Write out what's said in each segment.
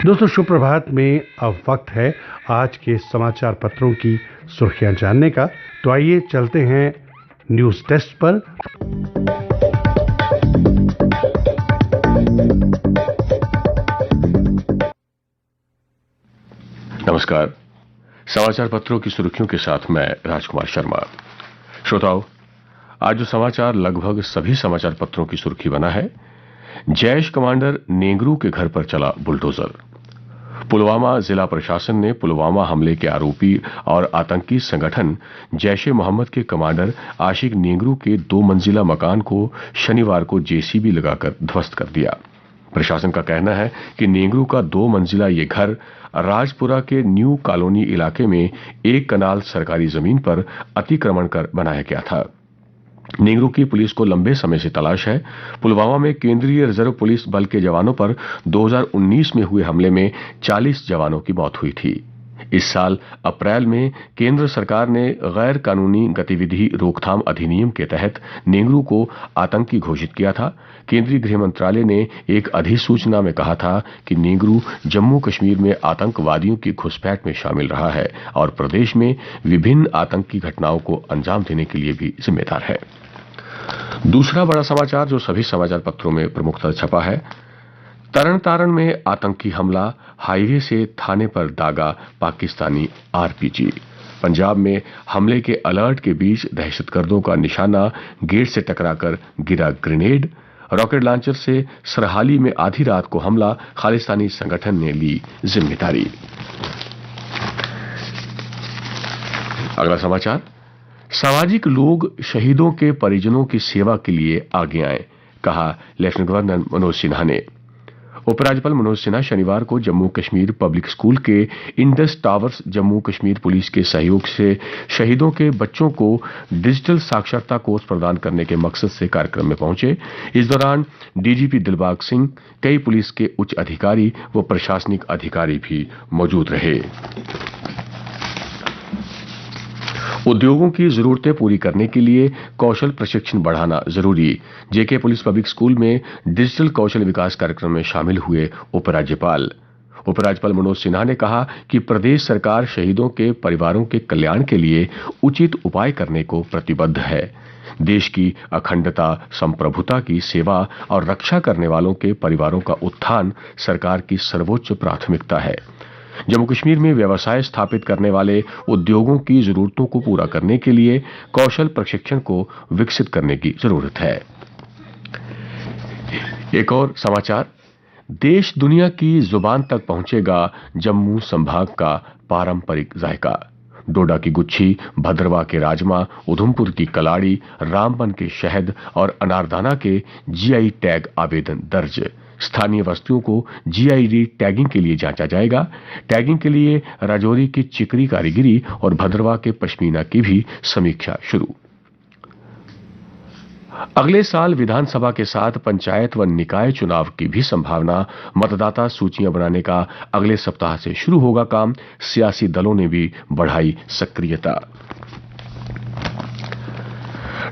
दोस्तों सुप्रभात में अब वक्त है आज के समाचार पत्रों की सुर्खियां जानने का। तो आइए चलते हैं न्यूज डेस्क पर। नमस्कार। समाचार पत्रों की सुर्खियों के साथ मैं राजकुमार शर्मा। श्रोताओं, आज जो समाचार लगभग सभी समाचार पत्रों की सुर्खी बना है, जैश कमांडर नेंगरू के घर पर चला बुलडोजर। पुलवामा जिला प्रशासन ने पुलवामा हमले के आरोपी और आतंकी संगठन जैश ए मोहम्मद के कमांडर आशिक नेंगरू के 2 मंजिला मकान को शनिवार को जेसीबी लगाकर ध्वस्त कर दिया। प्रशासन का कहना है कि नेंगरू का 2 मंजिला ये घर राजपुरा के न्यू कॉलोनी इलाके में 1 कनाल सरकारी जमीन पर अतिक्रमण कर बनाया गया था। नेंगरू की पुलिस को लंबे समय से तलाश है। पुलवामा में केंद्रीय रिजर्व पुलिस बल के जवानों पर 2019 में हुए हमले में 40 जवानों की मौत हुई थी। इस साल अप्रैल में केंद्र सरकार ने गैर कानूनी गतिविधि रोकथाम अधिनियम के तहत नेंगरू को आतंकी घोषित किया था। केंद्रीय गृह मंत्रालय ने एक अधिसूचना में कहा था कि नेंगरू जम्मू कश्मीर में आतंकवादियों की घुसपैठ में शामिल रहा है और प्रदेश में विभिन्न आतंकी घटनाओं को अंजाम देने के लिए भी जिम्मेदार है। दूसरा बड़ा समाचार जो सभी समाचार पत्रों में प्रमुखता छपा है, तरन में आतंकी हमला, हाईवे से थाने पर दागा पाकिस्तानी आरपीजी। पंजाब में हमले के अलर्ट के बीच दहशतगर्दों का निशाना गेट से टकराकर गिरा ग्रेनेड। रॉकेट लॉन्चर से सरहाली में आधी रात को हमला, खालिस्तानी संगठन ने ली जिम्मेदारी। अगला समाचार, सामाजिक लोग शहीदों के परिजनों की सेवा के लिए आगे आए, कहा लेफ्टिनेंट गवर्नर मनोज सिन्हा ने। उपराज्यपाल मनोज सिन्हा शनिवार को जम्मू कश्मीर पब्लिक स्कूल के Indus towers Jammu Kashmir police के सहयोग से शहीदों के बच्चों को डिजिटल साक्षरता कोर्स प्रदान करने के मकसद से कार्यक्रम में पहुंचे। इस दौरान डीजीपी दिलबाग सिंह, कई पुलिस के उच्च अधिकारी व प्रशासनिक अधिकारी भी मौजूद रहे। उद्योगों की जरूरतें पूरी करने के लिए कौशल प्रशिक्षण बढ़ाना जरूरी। जेके पुलिस पब्लिक स्कूल में डिजिटल कौशल विकास कार्यक्रम में शामिल हुए उपराज्यपाल मनोज सिन्हा ने कहा कि प्रदेश सरकार शहीदों के परिवारों के कल्याण के लिए उचित उपाय करने को प्रतिबद्ध है। देश की अखंडता, संप्रभुता की सेवा और रक्षा करने वालों के परिवारों का उत्थान सरकार की सर्वोच्च प्राथमिकता है। जम्मू कश्मीर में व्यवसाय स्थापित करने वाले उद्योगों की जरूरतों को पूरा करने के लिए कौशल प्रशिक्षण को विकसित करने की जरूरत है। एक और समाचार, देश दुनिया की जुबान तक पहुंचेगा जम्मू संभाग का पारंपरिक जायका। डोडा की गुच्छी, भद्रवा के राजमा, उधमपुर की कलाड़ी, रामबन के शहद और अनारदाना के जीआई टैग आवेदन दर्ज। स्थानीय वस्तुओं को जीआईडी टैगिंग के लिए जांचा जाएगा। टैगिंग के लिए राजौरी की चिकरी कारीगरी और भद्रवा के पश्मीना की भी समीक्षा शुरू। अगले साल विधानसभा के साथ पंचायत व निकाय चुनाव की भी संभावना। मतदाता सूचियां बनाने का अगले सप्ताह से शुरू होगा काम। सियासी दलों ने भी बढ़ाई सक्रियता।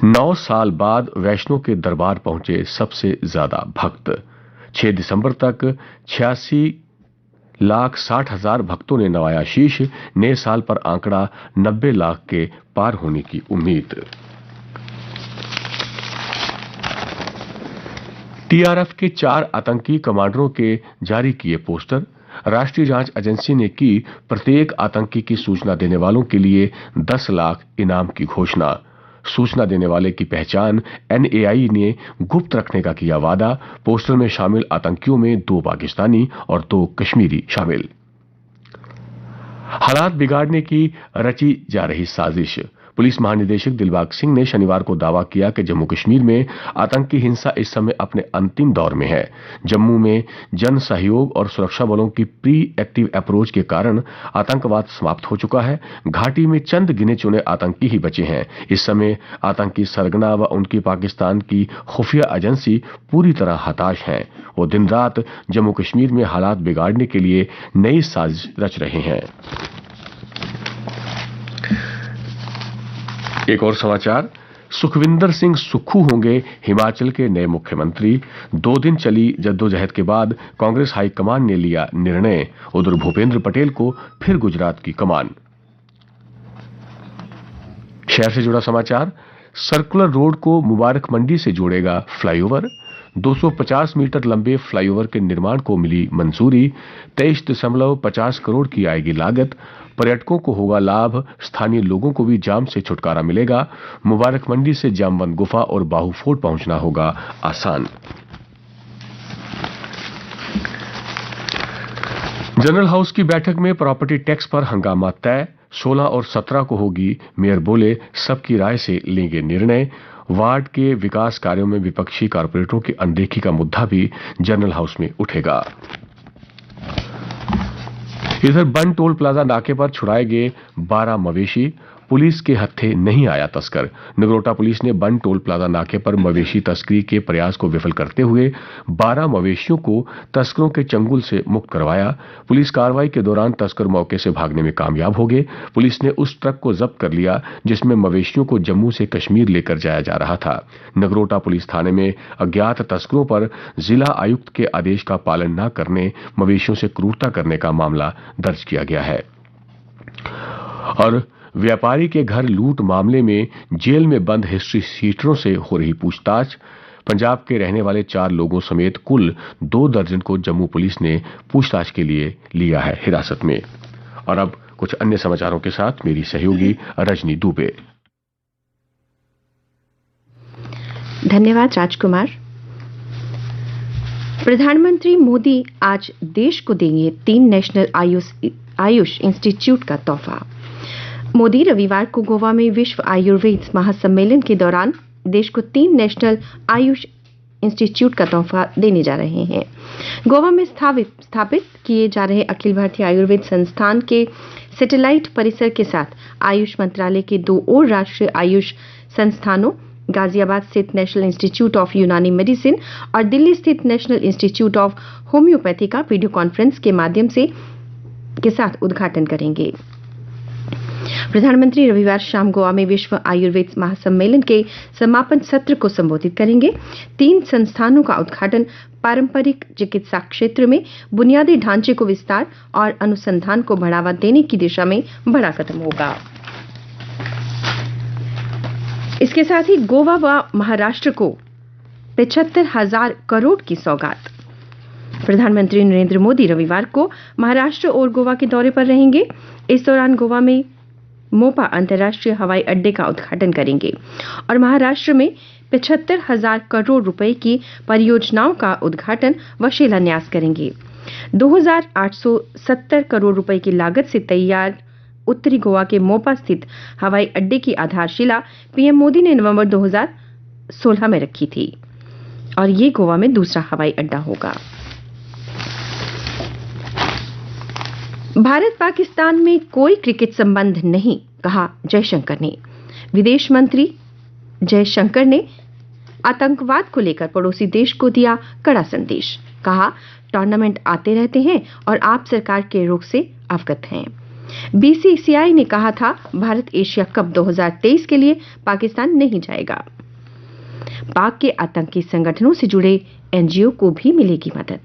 9 साल बाद वैष्णो के दरबार पहुंचे सबसे ज्यादा भक्त। 6 दिसंबर तक 86,60,000 भक्तों ने नवाया शीश। नए साल पर आंकड़ा 90 लाख के पार होने की उम्मीद। टीआरएफ के 4 आतंकी कमांडरों के जारी किए पोस्टर। राष्ट्रीय जांच एजेंसी ने की प्रत्येक आतंकी की सूचना देने वालों के लिए 10 लाख इनाम की घोषणा। सूचना देने वाले की पहचान एनएआई ने गुप्त रखने का किया वादा। पोस्टर में शामिल आतंकियों में 2 पाकिस्तानी और 2 कश्मीरी शामिल। हालात बिगाड़ने की रची जा रही साजिश। पुलिस महानिदेशक दिलबाग सिंह ने शनिवार को दावा किया कि जम्मू कश्मीर में आतंकी हिंसा इस समय अपने अंतिम दौर में है। जम्मू में जन सहयोग और सुरक्षा बलों की प्री एक्टिव अप्रोच के कारण आतंकवाद समाप्त हो चुका है। घाटी में चंद गिने चुने आतंकी ही बचे हैं। इस समय आतंकी सरगना व उनकी पाकिस्तान की खुफिया एजेंसी पूरी तरह हताश हैं। वो दिन रात जम्मू कश्मीर में हालात बिगाड़ने के लिए नई साजिश रच रहे हैं। एक और समाचार, सुखविंदर सिंह सुक्खू होंगे हिमाचल के नए मुख्यमंत्री। 2 दिन चली जद्दोजहद के बाद कांग्रेस हाईकमान ने लिया निर्णय। उधर भूपेंद्र पटेल को फिर गुजरात की कमान। शहर से जुड़ा समाचार। सर्कुलर रोड को मुबारक मंडी से जोड़ेगा फ्लाईओवर। 250 मीटर लंबे फ्लाईओवर के निर्माण को मिली मंजूरी। 23.50 करोड़ की आएगी लागत। पर्यटकों को होगा लाभ, स्थानीय लोगों को भी जाम से छुटकारा मिलेगा। मुबारक मंडी से जामवंत गुफा और बाहू फोर्ट पहुंचना होगा आसान। जनरल हाउस की बैठक में प्रॉपर्टी टैक्स पर हंगामा तय। 16 और 17 को होगी। मेयर बोले सबकी राय से लेंगे निर्णय। वार्ड के विकास कार्यों में विपक्षी कारपोरेटरों की अनदेखी का मुद्दा भी जनरल हाउस में उठेगा। इधर बन टोल प्लाजा नाके पर छुड़ाए गए 12 मवेशी। पुलिस के हत्थे नहीं आया तस्कर। नगरोटा पुलिस ने बन टोल प्लाजा नाके पर मवेशी तस्करी के प्रयास को विफल करते हुए 12 मवेशियों को तस्करों के चंगुल से मुक्त करवाया। पुलिस कार्रवाई के दौरान तस्कर मौके से भागने में कामयाब हो गए। पुलिस ने उस ट्रक को जब्त कर लिया जिसमें मवेशियों को जम्मू से कश्मीर लेकर जाया जा रहा था। नगरोटा पुलिस थाने में अज्ञात तस्करों पर जिला आयुक्त के आदेश का पालन न करने, मवेशियों से क्रूरता करने का मामला दर्ज किया गया है। और व्यापारी के घर लूट मामले में जेल में बंद हिस्ट्री सीटरों से हो रही पूछताछ। पंजाब के रहने वाले 4 लोगों समेत कुल 2 दर्जन को जम्मू पुलिस ने पूछताछ के लिए लिया है हिरासत में। और अब कुछ अन्य समाचारों के साथ मेरी सहयोगी रजनी दुबे। धन्यवाद राजकुमार। प्रधानमंत्री मोदी आज देश को देंगे 3 नेशनल आयुष इंस्टीट्यूट का तोहफा। मोदी रविवार को गोवा में विश्व आयुर्वेद महासम्मेलन के दौरान देश को 3 नेशनल आयुष इंस्टीट्यूट का तोहफा देने जा रहे हैं। गोवा में स्थापित किए जा रहे अखिल भारतीय आयुर्वेद संस्थान के सैटेलाइट परिसर के साथ आयुष मंत्रालय के 2 और राष्ट्रीय आयुष संस्थानों गाजियाबाद स्थित नेशनल इंस्टीट्यूट ऑफ यूनानी मेडिसिन और दिल्ली स्थित नेशनल इंस्टीट्यूट ऑफ होम्योपैथी का वीडियो कॉन्फ्रेंस के माध्यम से के साथ उद्घाटन करेंगे। प्रधानमंत्री रविवार शाम गोवा में विश्व आयुर्वेद महासम्मेलन के समापन सत्र को संबोधित करेंगे। 3 संस्थानों का उद्घाटन पारंपरिक चिकित्सा क्षेत्र में बुनियादी ढांचे को विस्तार और अनुसंधान को बढ़ावा देने की दिशा में बड़ा कदम होगा। इसके साथ ही गोवा व महाराष्ट्र को 75,000 करोड़ की सौगात। प्रधानमंत्री नरेंद्र मोदी रविवार को महाराष्ट्र और गोवा के दौरे पर रहेंगे। इस दौरान गोवा में मोपा अंतर्राष्ट्रीय हवाई अड्डे का उद्घाटन करेंगे और महाराष्ट्र में 75,000 करोड़ रुपए की परियोजनाओं का उद्घाटन व शिलान्यास करेंगे। 2,870 करोड़ रुपए की लागत से तैयार उत्तरी गोवा के मोपा स्थित हवाई अड्डे की आधारशिला पीएम मोदी ने नवंबर 2016 में रखी थी और ये गोवा में दूसरा हवाई अड्डा होगा। भारत पाकिस्तान में कोई क्रिकेट संबंध नहीं, कहा जयशंकर ने। विदेश मंत्री जयशंकर ने आतंकवाद को लेकर पड़ोसी देश को दिया कड़ा संदेश। कहा, टूर्नामेंट आते रहते हैं और आप सरकार के रुख से अवगत हैं। बीसीसीआई ने कहा था, भारत एशिया कप 2023 के लिए पाकिस्तान नहीं जाएगा। पाक के आतंकी संगठनों से जुड़े एनजीओ को भी मिलेगी मदद।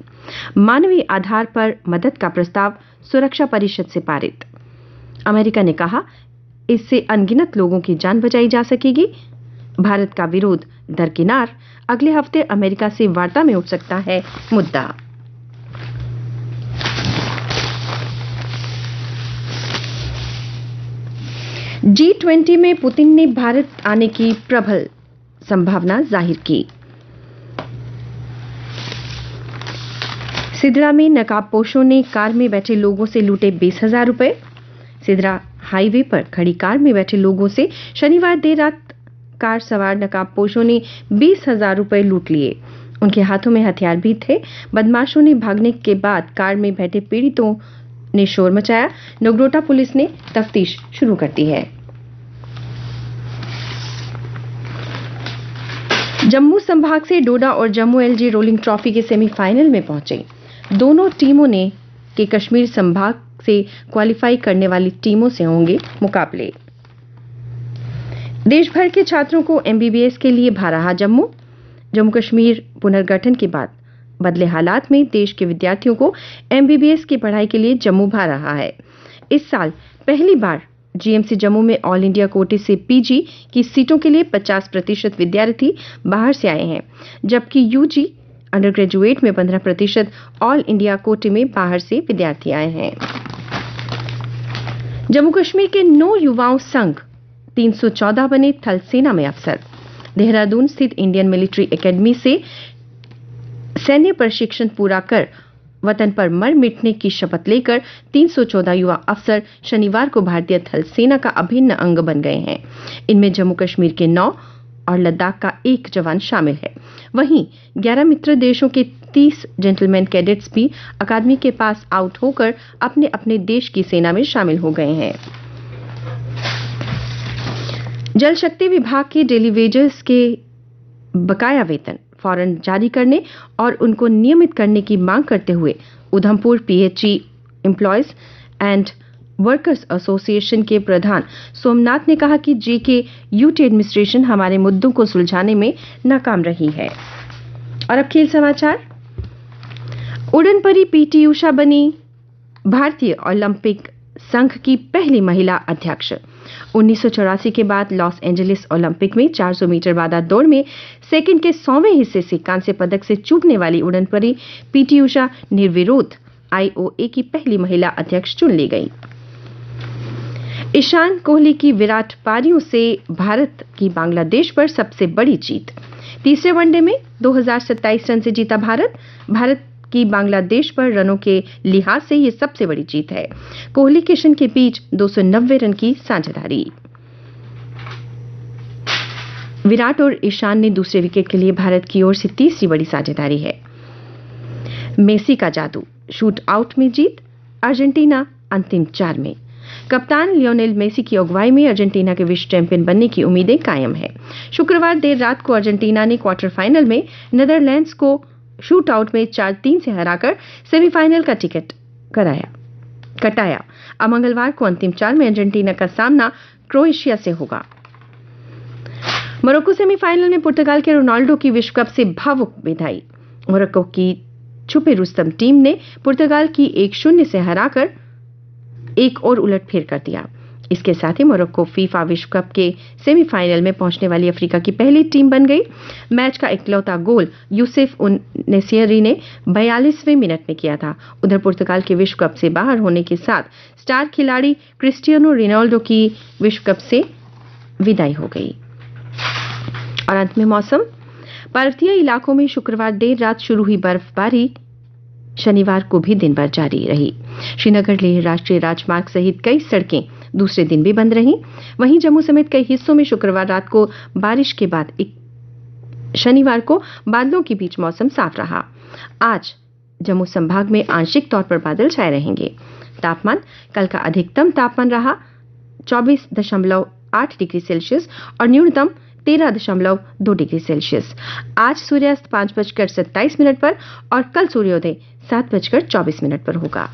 मानवीय आधार पर मदद का प्रस्ताव सुरक्षा परिषद से पारित। अमेरिका ने कहा, इससे अनगिनत लोगों की जान बचाई जा सकेगी। भारत का विरोध दरकिनार, अगले हफ्ते अमेरिका से वार्ता में उठ सकता है मुद्दा। G20 में पुतिन ने भारत आने की प्रबल संभावना जाहिर की। सिदरा में नकाबपोशों ने कार में बैठे लोगों से लूटे 20,000 रुपए। सिदरा हाईवे पर खड़ी कार में बैठे लोगों से शनिवार देर रात कार सवार नकाबपोशों ने 20,000 रुपए लूट लिए। उनके हाथों में हथियार भी थे। बदमाशों ने भागने के बाद कार में बैठे पीड़ितों ने शोर मचाया। नगरोटा पुलिस ने तफ्तीश शुरू कर दी है। जम्मू संभाग से डोडा और जम्मू एलजी रोलिंग ट्रॉफी के सेमीफाइनल में पहुंचे दोनों टीमों ने के कश्मीर संभाग से क्वालिफाई करने वाली टीमों से होंगे मुकाबले। देश भर के छात्रों को एमबीबीएस के लिए भा रहा जम्मू कश्मीर पुनर्गठन के बाद बदले हालात में देश के विद्यार्थियों को एमबीबीएस की पढ़ाई के लिए जम्मू भा रहा है। इस साल पहली बार जीएमसी जम्मू में ऑल इंडिया कोटे से पीजी की सीटों के लिए 50% विद्यार्थी बाहर से आए हैं, जबकि यूजी अंडर ग्रेजुएट में 15% ऑल इंडिया कोटे में बाहर से विद्यार्थी आए हैं। जम्मू कश्मीर के 9 युवाओं संघ 314 बने थल सेना में अफसर। देहरादून स्थित इंडियन मिलिट्री एकेडमी से सैन्य प्रशिक्षण पूरा कर वतन पर मर मिटने की शपथ लेकर 314 युवा अफसर शनिवार को भारतीय थल सेना का अभिन्न अंग बन गए हैं। इनमें जम्मू कश्मीर के 9 और लद्दाख का 1 जवान शामिल है। वहीं 11 मित्र देशों के 30 जेंटलमैन कैडेट्स भी अकादमी के पास आउट होकर अपने अपने देश की सेना में शामिल हो गए हैं। जल शक्ति विभाग के डेली वेजेस के बकाया वेतन फौरन जारी करने और उनको नियमित करने की मांग करते हुए Udhampur PHE employees and workers association के प्रधान सोमनाथ ने कहा कि जेके यूटी एडमिनिस्ट्रेशन हमारे मुद्दों को सुलझाने में नाकाम रही है। और अब खेल समाचार। उड़न परी पीटी उषा बनी भारतीय ओलंपिक संघ की पहली महिला अध्यक्ष। 1984 के बाद लॉस एंजलिस ओलंपिक में 400 मीटर बाधा दौड़ में सेकंड के 100वें हिस्से से कांस्य पदक से चूकने वाली उड़न परी पीटी उषा निर्विरोध आईओए की पहली महिला अध्यक्ष चुन ली गई। ईशान कोहली की विराट पारियों से भारत की बांग्लादेश पर सबसे बड़ी जीत। तीसरे वनडे में 2027 रन से जीता भारत की बांग्लादेश पर रनों के लिहाज से यह सबसे बड़ी जीत है। कोहली किशन के बीच 290 रन की साझेदारी। विराट और ईशान ने दूसरे विकेट के लिए भारत की ओर से तीसरी बड़ी साझेदारी है। मेसी का जादू, शूट आउट में जीत, अर्जेंटीना अंतिम 4 में। कप्तान लियोनेल मेसी की अगुवाई में अर्जेंटीना के विश्व चैंपियन बनने की उम्मीदें कायम है। शुक्रवार देर रात को अर्जेंटीना ने क्वार्टर फाइनल में नीदरलैंड्स को शूट आउट में 4-3 से हराकर सेमीफाइनल का टिकट कटाया। अब मंगलवार को अंतिम 4 में अर्जेंटीना का सामना क्रोएशिया से होगा। मोरक्को सेमीफाइनल में पुर्तगाल के रोनाल्डो की विश्व कप से भावुक विदाई। मोरक्को की छुपे रुस्तम टीम ने पुर्तगाल की 1-0 से हराकर एक और उलटफेर कर दिया। इसके साथ ही मोरक्को फीफा विश्व कप के सेमीफाइनल में पहुंचने वाली अफ्रीका की पहली टीम बन गई। मैच का इकलौता गोल यूसुफ नेसिरी ने 42वें मिनट में किया था। उधर पुर्तगाल के विश्व कप से बाहर होने के साथ स्टार खिलाड़ी क्रिस्टियानो रोनाल्डो की विश्व कप से विदाई हो गई। और अंत में मौसम। पर्वतीय इलाकों में शुक्रवार देर रात शुरू हुई बर्फबारी शनिवार को भी दिन भर जारी रही। श्रीनगर लेह राष्ट्रीय राजमार्ग सहित कई सड़कें दूसरे दिन भी बंद रहीं। वहीं जम्मू समेत कई हिस्सों में शुक्रवार रात को बारिश के बाद शनिवार को बादलों के बीच मौसम साफ रहा। आज जम्मू संभाग में आंशिक तौर पर बादल छाए रहेंगे। तापमान कल का अधिकतम तापमान रहा 24.8 डिग्री सेल्सियस और न्यूनतम 13.2 डिग्री सेल्सियस। आज सूर्यास्त 5:27 पर और कल सूर्योदय 7:24 पर होगा।